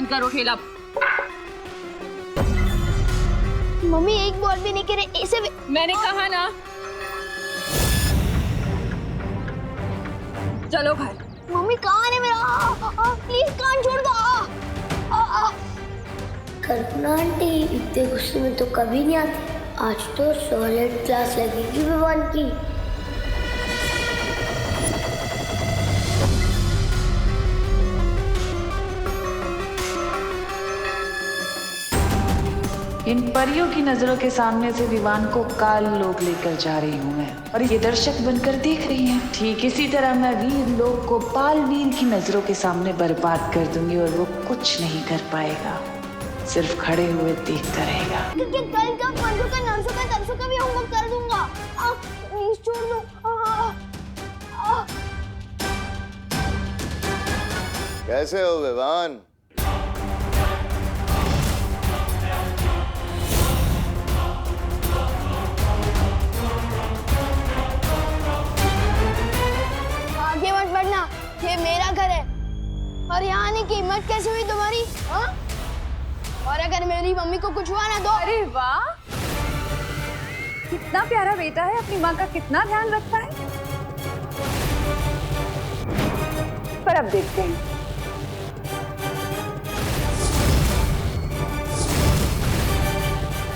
बंद करो ठेला। मम्मी एक बॉल भी नहीं करे ऐसे भी। मैंने कहा ना, चलो घर। मम्मी कान है मेरा, प्लीज कान छोड़ दो। कल्पना आंटी इतने गुस्से में तो कभी नहीं आती, आज तो सॉलिड क्लास लगेगी विवान की। इन परियों की नजरों के सामने से विवान को काल लोक लेकर जा रही हूँ मैं, और ये दर्शक बनकर देख रही हैं। ठीक इसी तरह मैं वीर लोक को बाल वीर की नजरों के सामने बर्बाद कर दूंगी और वो कुछ नहीं कर पाएगा, सिर्फ खड़े हुए देखता रहेगा। क्योंकि कल का पंद्रों का नर्सों का तरसों का भी होमवर्क कर दूंगा। प्लीज छोड़ दो। कैसे हो विवान? आगे मत बढ़ना, ये मेरा घर है। और यहाँ आने की हिम्मत कैसे हुई तुम्हारी? हाँ? और अगर मेरी मम्मी को कुछ हुआ ना तो? अरे वाह, कितना प्यारा बेटा है, अपनी माँ का कितना ध्यान रखता है। पर अब देखते हैं।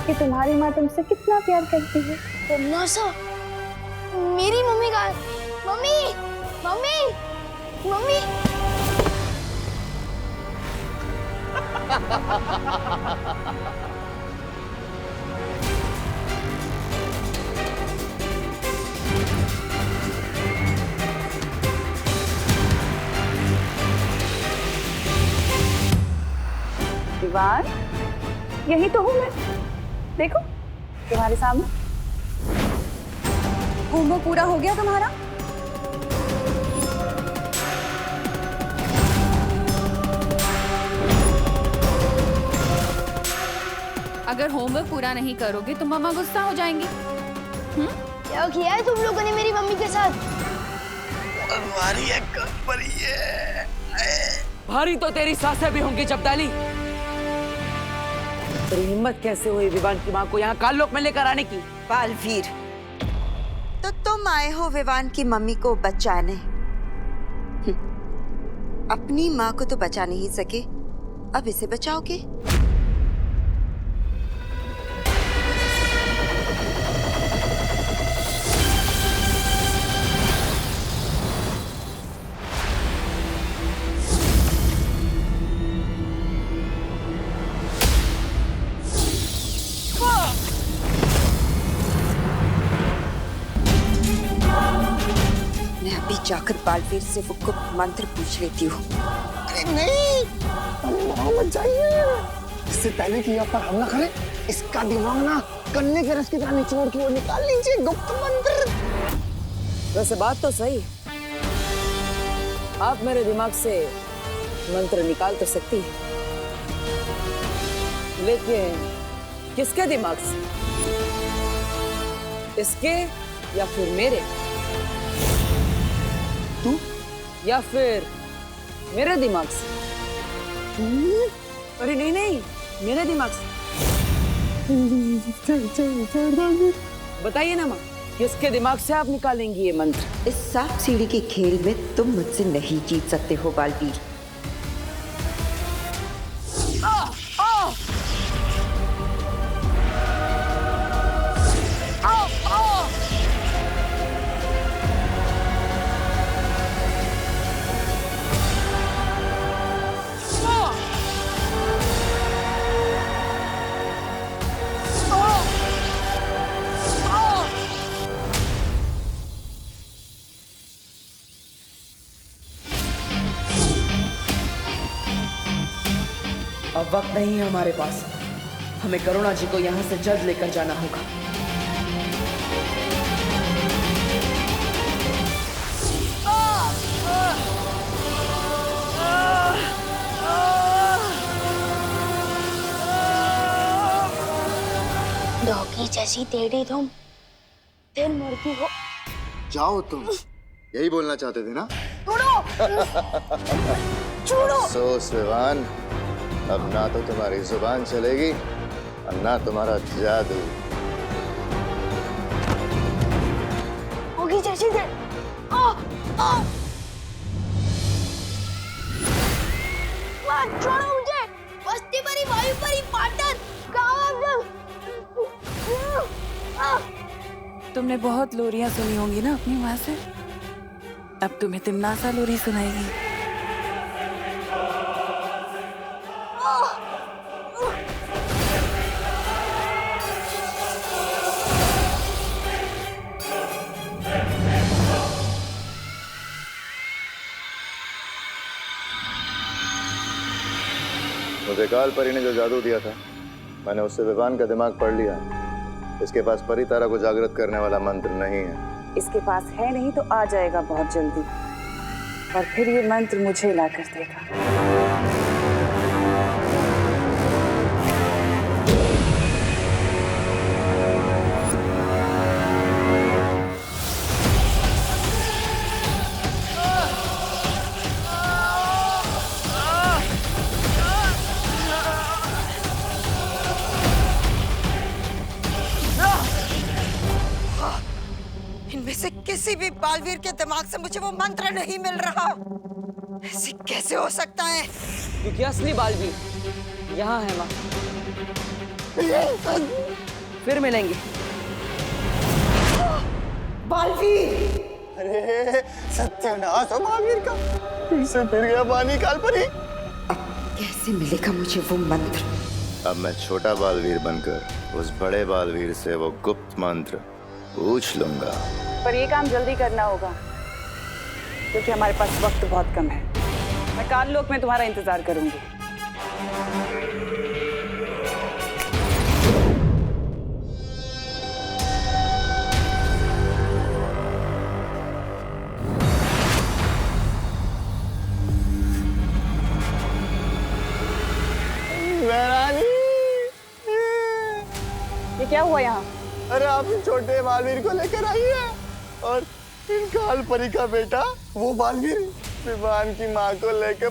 कि तुम्हारी माँ तुमसे कितना प्यार करती है। तुम सा मेरी मम्मी का। Mummy mummy mummy. विवान, यही तो हूँ मैं, देखो तुम्हारे सामने। होमवर्क पूरा हो गया तुम्हारा? अगर होमवर्क पूरा नहीं करोगे तो मम्मा गुस्सा हो जाएंगी। क्या किया है तुम लोगों ने मेरी मम्मी के साथ? भारी है, बड़ी है। भारी तो तेरी सासें भी होंगी जब्दाली। तेरी हिम्मत कैसे हुई विवान की माँ को यहाँ काललोक में लेकर आने की? बालवीर, तो तुम आए हो विवान की मम्मी को बचाने। अपनी माँ को तो बचा नहीं सके, अब इसे बचाओगे? जाकर बालवीर से वो गुप्त मंत्र पूछ लेती हूँ। अरे नहीं, मत जाइए। इससे पहले कि आप पर हमला करे, इसका दिमाग ना गन्ने के रस की तरह निचोड़ के वो निकाल लीजिए गुप्त मंत्र। वैसे बात तो सही, आप मेरे दिमाग से मंत्र निकाल तो सकती है, लेकिन किसके दिमाग से? इसके या फिर मेरे? तू या फिर मेरे दिमाग से? अरे नहीं नहीं, मेरे दिमाग से। बताइए ना माँ, किसके दिमाग से आप निकालेंगी ये मंत्र? इस सांप सीढ़ी के खेल में तुम मुझसे नहीं जीत सकते हो बालवीर। अब वक्त नहीं है हमारे पास, हमें करुणा जी को यहाँ से जल्द लेकर जाना होगा। डॉगी जैसी टेढ़ी तुम फिर मुर्गी हो। जाओ तुम, यही बोलना चाहते थे ना? छोड़ो छोड़ो। अफसोस विवान, अब ना तो तुम्हारी जुबान चलेगी और ना तुम्हारा जादू। होगी जैसी दे। छोड़ो मुझे। बस्ती परी, वायु परी, पाटन, कहाँ तुमने बहुत लोरियां सुनी होंगी ना अपनी माँ से, अब तुम्हें तिमनासा लोरी सुनाएगी। मुझे काल परी ने जो जादू दिया था, मैंने उससे विवान का दिमाग पढ़ लिया। इसके पास परी तारा को जागृत करने वाला मंत्र नहीं है। इसके पास है नहीं तो आ जाएगा बहुत जल्दी, और फिर ये मंत्र मुझे ला कर देगा। इनमें से किसी भी बालवीर के दिमाग से मुझे वो मंत्र नहीं मिल रहा। ऐसे कैसे हो सकता है? क्योंकि असली बालवीर यहाँ है माँ। फिर मिलेंगे। बालवीर! अरे सत्यानाश हो बालवीर का, फिर से फिर गया पानी काल परी। कैसे मिलेगा मुझे वो मंत्र? अब मैं छोटा बालवीर बनकर उस बड़े बालवीर से वो गुप्त मंत्र पूछ लूंगा। पर ये काम जल्दी करना होगा, क्योंकि हमारे पास वक्त बहुत कम है। मैं काल लोक में तुम्हारा इंतजार करूंगी। ये क्या हुआ यहाँ? अरे आप इन छोटे बालवीर को लेकर आइए, और इन काल परी का बेटा वो बालवीर विवान की माँ को लेकर।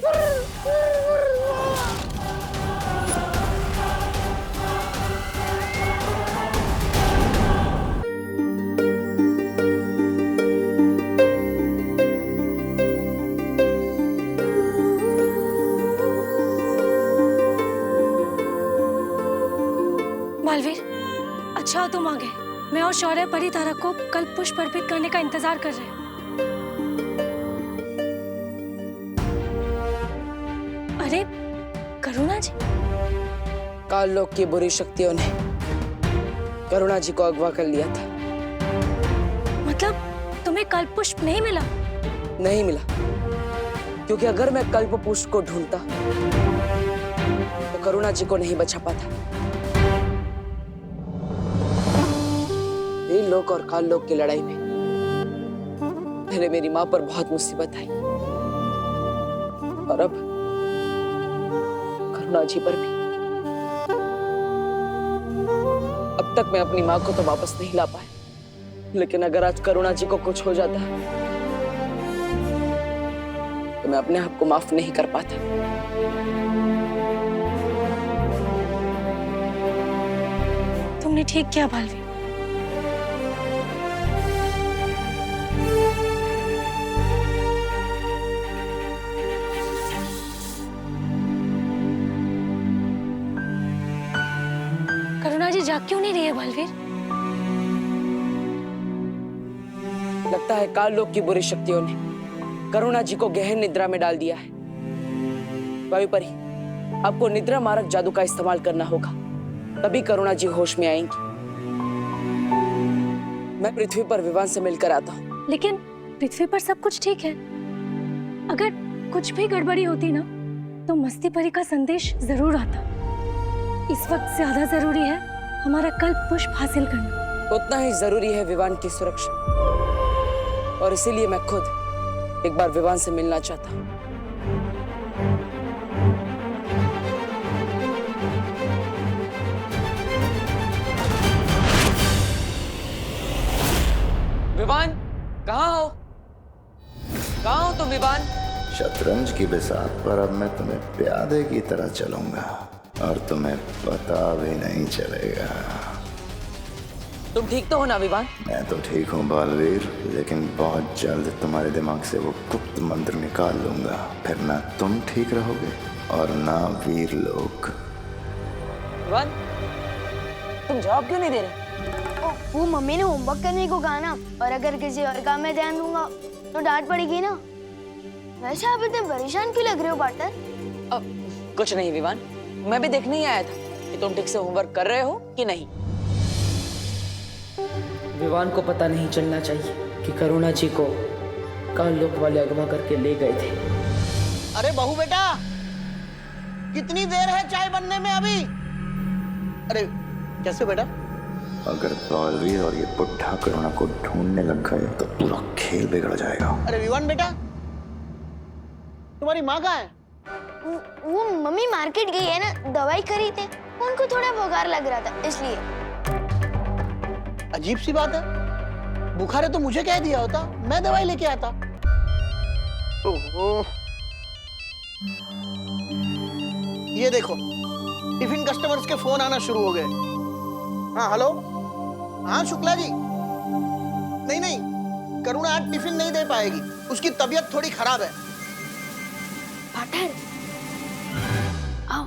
बालवीर, अच्छा तुम आ गए। मैं और शौर्य परी तारा को कल पुष्प अर्पित करने का इंतजार कर रहे हैं। अरे करुणा जी! काल लोक की बुरी शक्तियों ने करुणा जी को अगवा कर लिया था। मतलब तुम्हें कल्प पुष्प नहीं मिला? नहीं मिला, क्योंकि अगर मैं कल्प पुष्प को ढूंढता तो करुणा जी को नहीं बचा पाता। लोक और काल लोक की लड़ाई में पहले मेरी मां पर बहुत मुसीबत आई, और अब करुणा जी पर भी। अब तक मैं अपनी मां को तो वापस नहीं ला पाया, लेकिन अगर आज करुणा जी को कुछ हो जाता तो मैं अपने आप को माफ नहीं कर पाता। तुमने ठीक किया बालवीर। करुणा जी जाग क्यों नहीं रही है बालवीर? लगता है काल लोक की बुरी शक्तियों ने करुणा जी को गहन निद्रा में डाल दिया है। वायु परी, आपको निद्रा मारक जादू का इस्तेमाल करना होगा, तभी करुणा जी होश में आएंगी। मैं पृथ्वी पर विवान से मिलकर आता हूँ। लेकिन पृथ्वी पर सब कुछ ठीक है। अगर कुछ भी गड़बड़ी होती ना तो मस्ती परी का संदेश जरूर आता। इस वक्त ज्यादा जरूरी है हमारा कल्प पुष्प हासिल करना। उतना ही जरूरी है विवान की सुरक्षा, और इसीलिए मैं खुद एक बार विवान से मिलना चाहता हूँ। विवान, कहाँ हो? कहाँ हो तुम विवान? शतरंज की बिसात पर अब मैं तुम्हें प्यादे की तरह चलूंगा और तुम्हें पता भी नहीं चलेगा। तुम ठीक तो हो ना विवान? मैं तो ठीक हूँ बालवीर, लेकिन बहुत जल्द तुम्हारे दिमाग से वो गुप्त मंत्र निकाल लूंगा। फिर ना तुम ठीक रहोगे और ना वीर लोग। विवान, तुम जवाब क्यों नहीं दे रहे? वो मम्मी ने होमवर्क करने को कहा ना, और अगर किसी और काम में ध्यान दूंगा तो डांट पड़ेगी ना। वैसे आप इतने परेशान क्यों लग रहे हो पार्टनर? कुछ नहीं विवान, मैं भी देखने ही आया था कि तुम ठीक से होमवर्क कर रहे हो कि नहीं। विवान को पता नहीं चलना चाहिए कि करुणा जी को काल लोक वाले अगवा करके ले गए थे। अरे बहू बेटा, कितनी देर है चाय बनने में अभी? अरे कैसे बेटा? अगर बालवीर और ये बुढ़ा करुणा को ढूंढने लग गए तो पूरा खेल बिगड़ जाएगा। अरे विवान बेटा, तुम्हारी माँ कहाँ है? वो मम्मी मार्केट गई है ना, दवाई खरीदे। उनको थोड़ा बुखार लग रहा था इसलिए। अजीब सी बात है, बुखार है तो मुझे कह दिया होता, मैं दवाई लेके आता। ओहो, ये देखो टिफिन कस्टमर्स के फोन आना शुरू हो गए। हाँ हेलो, हाँ शुक्ला जी। नहीं, करुणा आज टिफिन नहीं दे पाएगी, उसकी तबीयत थोड़ी खराब है। पार्टनर आओ,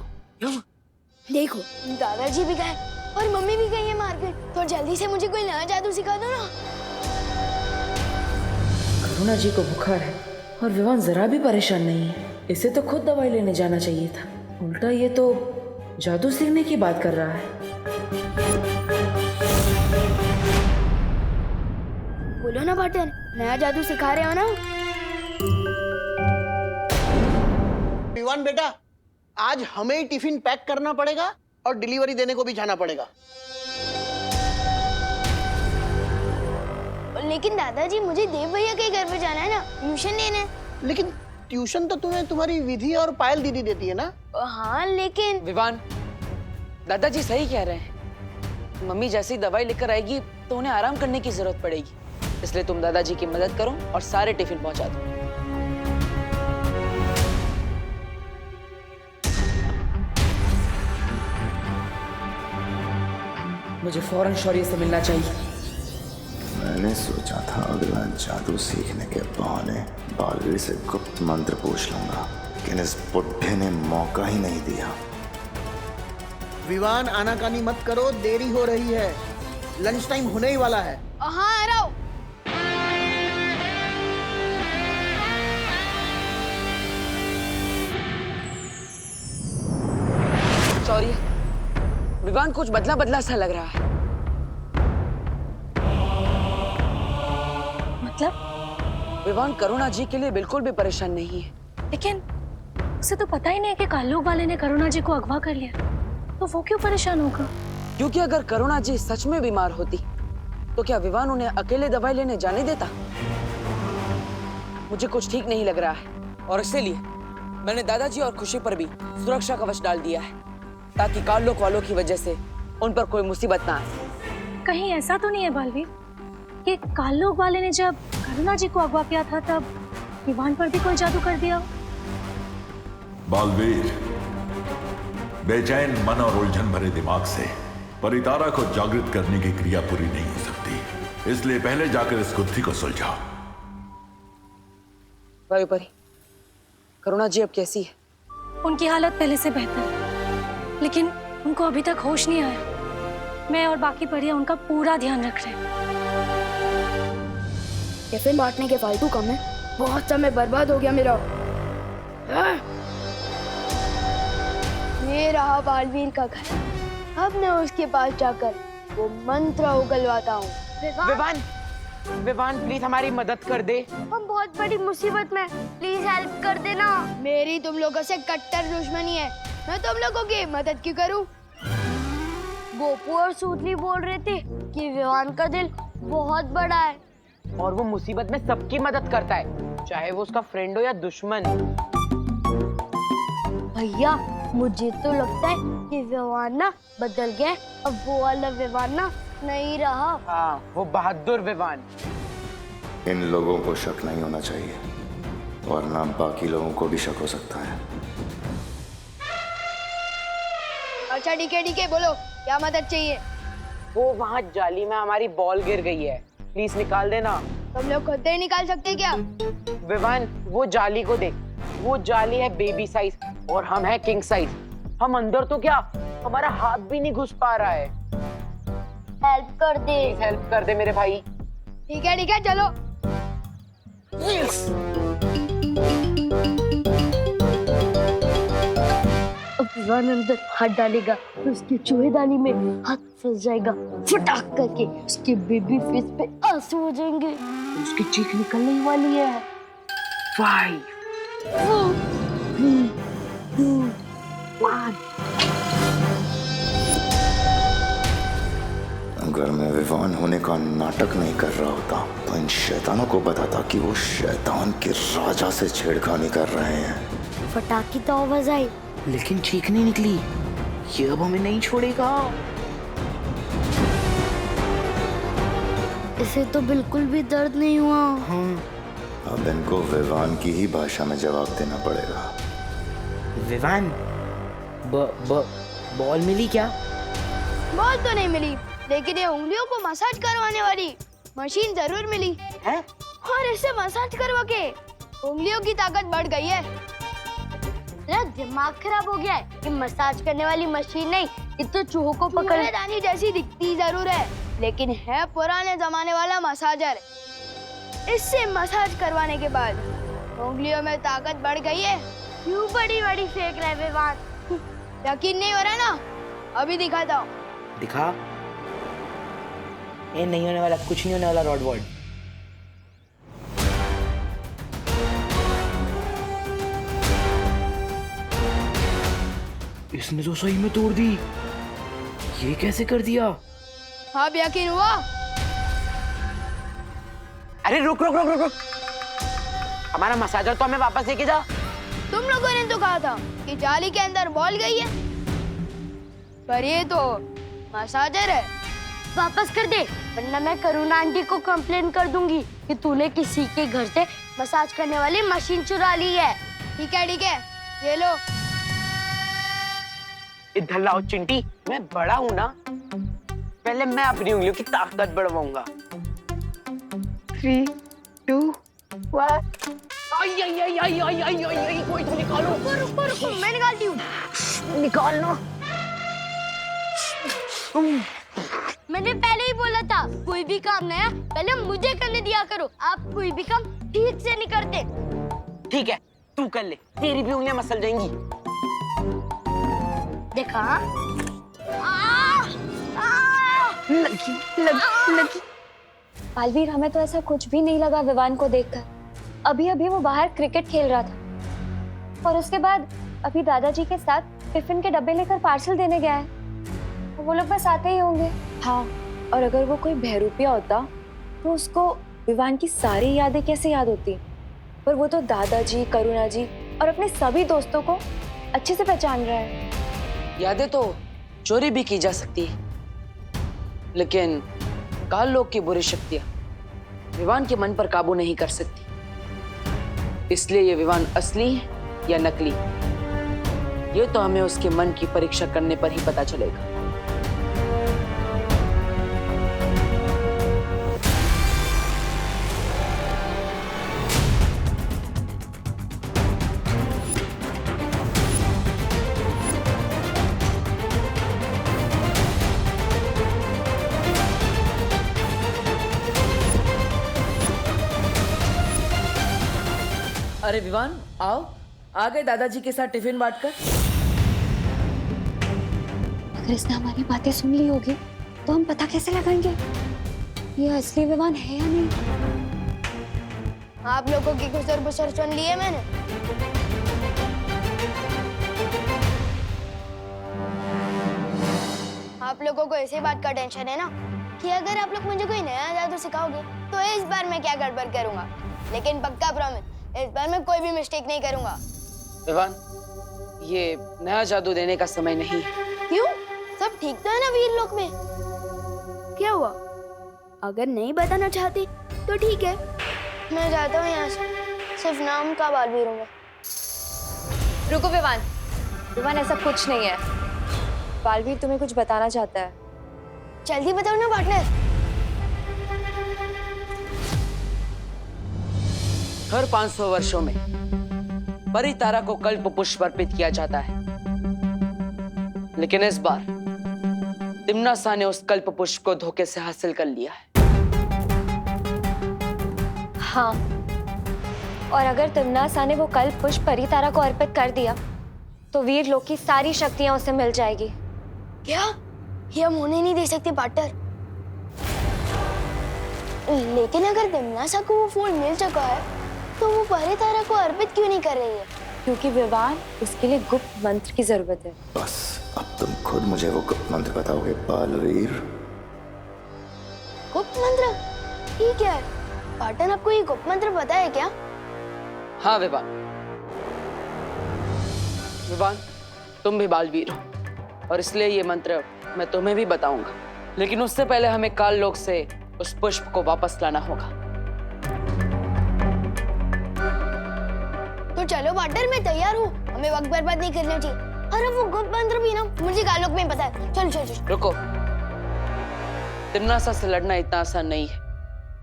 देखो दादाजी भी गए और मम्मी भी गई है मार्केट, तो जल्दी से मुझे कोई नया जादू सिखा दो ना। करुणा जी को बुखार है और विवान जरा भी परेशान नहीं है। इसे तो खुद दवाई लेने जाना चाहिए था, उल्टा ये तो जादू सीखने की बात कर रहा है। बोलो ना पार्टनर, नया जादू सिखा रहे हो ना? विवान बेटा, आज हमें ही टिफिन पैक करना पड़ेगा और डिलीवरी देने को भी जाना पड़ेगा। लेकिन दादाजी मुझे देव भैया के घर पे जाना है ना, ट्यूशन लेने। लेकिन ट्यूशन तो तुम्हें तुम्हारी विधि और पायल दीदी देती है ना? हाँ लेकिन विवान, दादाजी सही कह रहे हैं। मम्मी जैसी दवाई लेकर आएगी तो उन्हें आराम करने की जरूरत पड़ेगी, इसलिए तुम दादाजी की मदद करो और सारे टिफिन पहुंचा दो। मुझे फौरन शौर्य से मिलना चाहिए। मैंने सोचा था अगला जादू सीखने के बहाने बालवीर से गुप्त मंत्र पूछ लूंगा, लेकिन इस बुढ़े ने मौका ही नहीं दिया। विवान आनाकानी मत करो, देरी हो रही है, लंच टाइम होने ही वाला है। हाँ आ रहा हूं। शौर्य, विवान कुछ बदला बदला सा लग रहा है। मतलब? विवान करुणा जी के लिए बिल्कुल भी परेशान नहीं है। लेकिन उसे तो पता ही नहीं है कि काल्लोक वाले ने करुणा जी को अगवा कर लिया, तो वो क्यों परेशान होगा? क्योंकि अगर करुणा जी सच में बीमार होती तो क्या विवान उन्हें अकेले दवाई लेने जाने देता? मुझे कुछ ठीक नहीं लग रहा है और इसीलिए मैंने दादाजी और खुशी पर भी सुरक्षा कवच डाल दिया है, ताकि काल्लोक वालों की वजह से उन पर कोई मुसीबत ना आए। कहीं ऐसा तो नहीं है बालवीर कि काल्लोक वाले ने जब करुणा जी को अगवा किया था तब विवान पर भी कोई जादू कर दिया? बालवीर, बेचैन मन और उलझन भरे दिमाग से परितारा को जागृत करने की क्रिया पूरी नहीं हो सकती, इसलिए पहले जाकर इस गुत्थी को सुलझाओ। वायुपरी, करुणा जी अब कैसी है? उनकी हालत पहले से बेहतर है, लेकिन उनको अभी तक होश नहीं आया। मैं और बाकी परियां उनका पूरा ध्यान रख रहे हैं। टिफिन बांटने के फालतू काम है, बहुत समय बर्बाद हो गया मेरा। ये रहा बालवीर का घर, अब मैं उसके पास जाकर वो मंत्र उगलवाता हूँ। विवान प्लीज हमारी मदद कर दे, हम बहुत बड़ी मुसीबत में, प्लीज हेल्प कर देना। मेरी तुम लोगों से कट्टर दुश्मनी है, मैं तुम लोगों की मदद क्यों करूं? गोपू और सूतली बोल रहे थे कि विवान का दिल बहुत बड़ा है और वो मुसीबत में सबकी मदद करता है, चाहे वो उसका फ्रेंड हो या दुश्मन। भैया मुझे तो लगता है कि विवान ना बदल गया, अब वो वाला विवान ना नहीं रहा। हाँ, वो बहादुर विवान। इन लोगों को शक नहीं होना चाहिए, वरना बाकी लोगों को भी शक हो सकता है। अच्छा ठीक है बोलो क्या मदद चाहिए। वो वहाँ जाली में हमारी बॉल गिर गई है, प्लीज निकाल देना। तुम लोग खुद ही निकाल सकते क्या? विवान वो जाली को देख, वो जाली है बेबी साइज और हम है किंग साइज। हम अंदर तो क्या, हमारा हाथ भी नहीं घुस पा रहा है। हेल्प कर दे। हेल्प कर दे मेरे भाई। ठीक है चलो। अब विवान अंदर हाथ डालेगा तो उसकी चूहेदानी में हाथ फंस जाएगा, फटाक करके उसके बेबी फेस पे आंसू हो जाएंगे, उसकी चीख निकलने ही वाली है। 5 4 3 2 1। अगर मैं विवान होने का नाटक नहीं कर रहा होता तो इन शैतानों को बताता कि वो शैतान के राजा से छेड़खानी कर रहे हैं। फटाकी तो आवाज आई, लेकिन चीख नहीं निकली। ये अब हमें नहीं छोड़ेगा। इसे तो बिल्कुल भी दर्द नहीं हुआ। अब इनको विवान की ही भाषा में जवाब देना पड़ेगा। विवान बॉल मिली क्या? बॉल तो नहीं मिली, लेकिन ये उंगलियों को मसाज करवाने वाली मशीन जरूर मिली है। और इससे मसाज करवा के उंगलियों की ताकत बढ़ गई है। मेरा दिमाग खराब हो गया है कि मसाज करने वाली मशीन नहीं, ये तो चूहों को पकड़ने जैसी दिखती जरूर है, लेकिन है पुराने जमाने वाला मसाजर। इससे मसाज करवाने के बाद उंगलियों में ताकत बढ़ गई है। क्यों बड़ी बड़ी फेंक रहे विवान? यकीन नहीं हो रहा ना? अभी दिखाता हूँ। दिखा। ये नहीं होने वाला, कुछ नहीं होने वाला रॉडवर्ड। इसने तो सही में तोड़ दी। ये कैसे कर दिया? अब यकीन हुआ? अरे रुक। हमारा मसाजर तो हमें वापस लेके जा। तुम लोगों ने तो कहा था कि जाली के अंदर बॉल गई है, पर ये तो मसाजर है। वापस कर दे, वरना मैं करुणा आंटी को कंप्लेन कर दूंगी कि तूने किसी के घर से मसाज करने वाली मशीन चुरा ली है। ठीक है, ये लो। इधर लाओ चिंटी, मैं बड़ा हूँ ना, पहले मैं अपनी उंगलियों की ताकत बढ़वाऊंगा। 3 2 1। आई, कोई तो निकालो। रुको, मैं निकालती हूँ। निकालना। मैंने पहले ही बोला था, कोई भी काम नया पहले मुझे करने दिया करो। आप कोई भी काम ठीक से नहीं करते। ठीक है, तू कर ले, तेरी भी उंगलियां मसल जाएंगी। देखा? लगी। पालवीर, हमें तो ऐसा कुछ भी नहीं लगा विवान को देखकर। अभी वो बाहर क्रिकेट खेल रहा था और उसके बाद अभी दादाजी के साथ टिफिन के डब्बे लेकर पार्सल देने गया है। वो लोग बस आते ही होंगे। हाँ, और अगर वो कोई बहरूपिया होता तो उसको विवान की सारी यादें कैसे याद होती? पर वो तो दादाजी, करुणा जी और अपने सभी दोस्तों को अच्छे से पहचान रहा है। यादें तो चोरी भी की जा सकती है, लेकिन काल लोग की बुरी शक्तियां विवान के मन पर काबू नहीं कर सकती। इसलिए ये विवान असली है या नकली, ये तो हमें उसके मन की परीक्षा करने पर ही पता चलेगा। अरे विवान, आओ, आ गए दादाजी के साथ टिफिन बांटकर। अगर इसने हमारी बातें सुन ली होगी तो हम पता कैसे लगाएंगे ये असली विवान है या नहीं? आप लोगों की गुजर बसर सुन ली है मैंने। आप लोगों को इसी बात का टेंशन है ना कि अगर आप लोग मुझे कोई नया जादू सिखाओगे तो इस बार मैं क्या गड़बड़ करूंगा, लेकिन पक्का प्रॉमिस इस बार मैं कोई भी मिस्टेक नहीं करूंगा। विवान, ये नया जादू देने का समय नहीं है। क्यों? सब ठीक तो है ना वीर लोक में? क्या हुआ? अगर नहीं बताना चाहती तो ठीक है, मैं जाता हूँ यहाँ से। सिर्फ नाम का बालवीर हूँ मैं। रुको विवान, विवान ऐसा कुछ नहीं है। बालवीर तुम्हें कुछ बताना चाहता है। जल्दी बताओ ना पार्टनर। हर 500 वर्षों में परितारा को कल्प पुष्प अर्पित किया जाता है, लेकिन इस बार तिम्नासा ने उस कल्प पुष्प को धोखे से हासिल कर लिया है। हाँ, और अगर तिम्नासा ने वो कल्प पुष्प परितारा को अर्पित कर दिया तो वीर लोक की सारी शक्तियां उसे मिल जाएगी। क्या? ये हम होने नहीं दे सकते पार्टनर। लेकिन अगर तिम्नासा को वो फूल मिल चुका है तो वो परितारा को अर्पित क्यों नहीं कर रही है? क्योंकि विवान उसके लिए गुप्त मंत्र की जरूरत है। बस अब तुम खुद मुझे वो गुप्त मंत्र बताओगे बालवीर। गुप्त मंत्र? ठीक है पार्टनर, आपको ये गुप्त मंत्र पता है क्या? हाँ विवान, विवान तुम भी बालवीर हो और इसलिए ये मंत्र मैं तुम्हें भी बताऊंगा, लेकिन उससे पहले हमें काल लोक से उस पुष्प को वापस लाना होगा। तो चलो पार्टनर, मैं तैयार हूँ। हमें वक्त बर्बाद नहीं करना चाहिए। अरे वो गुप्त मंत्र भी ना मुझे काल लोक में पता है। चलो चलो चलो। रुको, तिम्नासा से लड़ना इतना आसान नहीं है,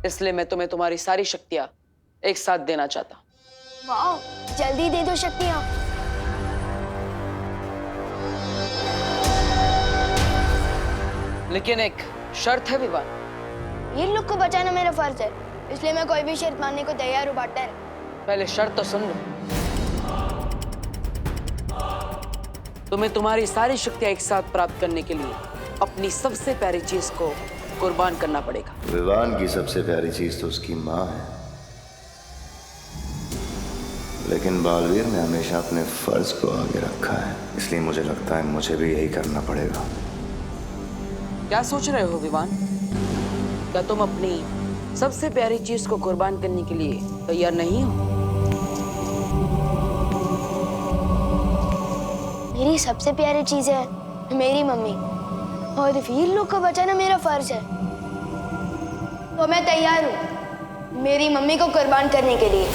इसलिए मैं तुम्हें तुम्हारी सारी शक्तियां एक साथ देना चाहता हूँ। वाह, जल्दी दे दो शक्तियां। लेकिन एक शर्त है विवान। ये लोग को बचाना मेरा फर्ज है, इसलिए मैं कोई भी शर्त मानने को तैयार हूँ पार्टनर। पहले शर्त तो सुन लो। तुम्हें तुम्हारी सारी शक्तियां एक साथ प्राप्त करने के लिए अपनी सबसे प्यारी चीज को कुर्बान करना पड़ेगा। विवान की सबसे प्यारी चीज तो उसकी माँ है, लेकिन बालवीर ने हमेशा अपने फर्ज को आगे रखा है, इसलिए मुझे लगता है मुझे भी यही करना पड़ेगा। क्या सोच रहे हो विवान? क्या तुम अपनी सबसे प्यारी चीज को कुर्बान करने के लिए तैयार नहीं हो? मेरी सबसे प्यारी चीज है मेरी मम्मी, और वीर लोग को बचाना मेरा फर्ज है, तो मैं तैयार हूँ मेरी मम्मी को कुर्बान करने के लिए।